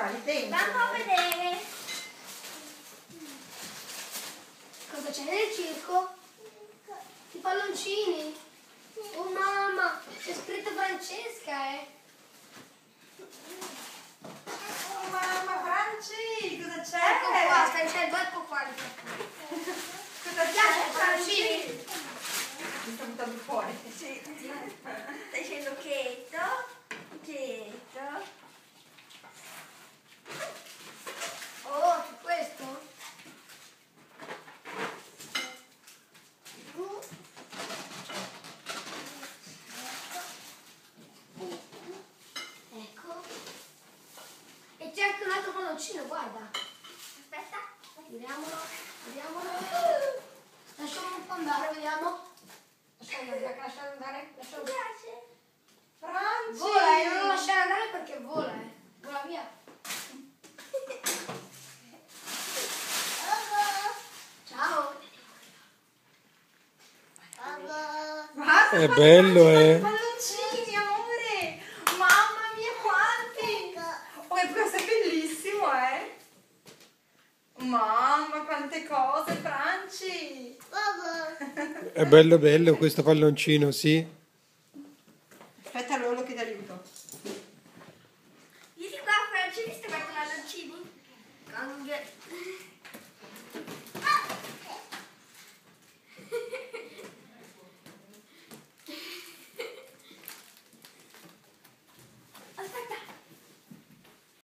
quali dentro? Andiamo a vedere. Cosa c'è nel circo? I palloncini. Oh mamma, c'è scritto Francesca, Oh mamma, Franci, cosa c'è? Ecco qua, c'è il ecco qua. Cosa Piace, c'è, Franci? Mi sta buttando fuori. Sì. Stai dicendo cheto. Oh, c'è questo? Ecco. E c'è anche un altro palloncino, guarda. Aspetta. Vediamolo. Lasciamo un po' andare, vediamo. Lasciamo andare. Mi piace. Franci! Vola, non lo lasciare andare perché vola, Vola via. Ciao. Guarda, È bello, palloncini, amore! Mamma mia, quanti! Oh, e questo è bellissimo, Mamma, quante cose, Franci! È bello bello questo palloncino, sì.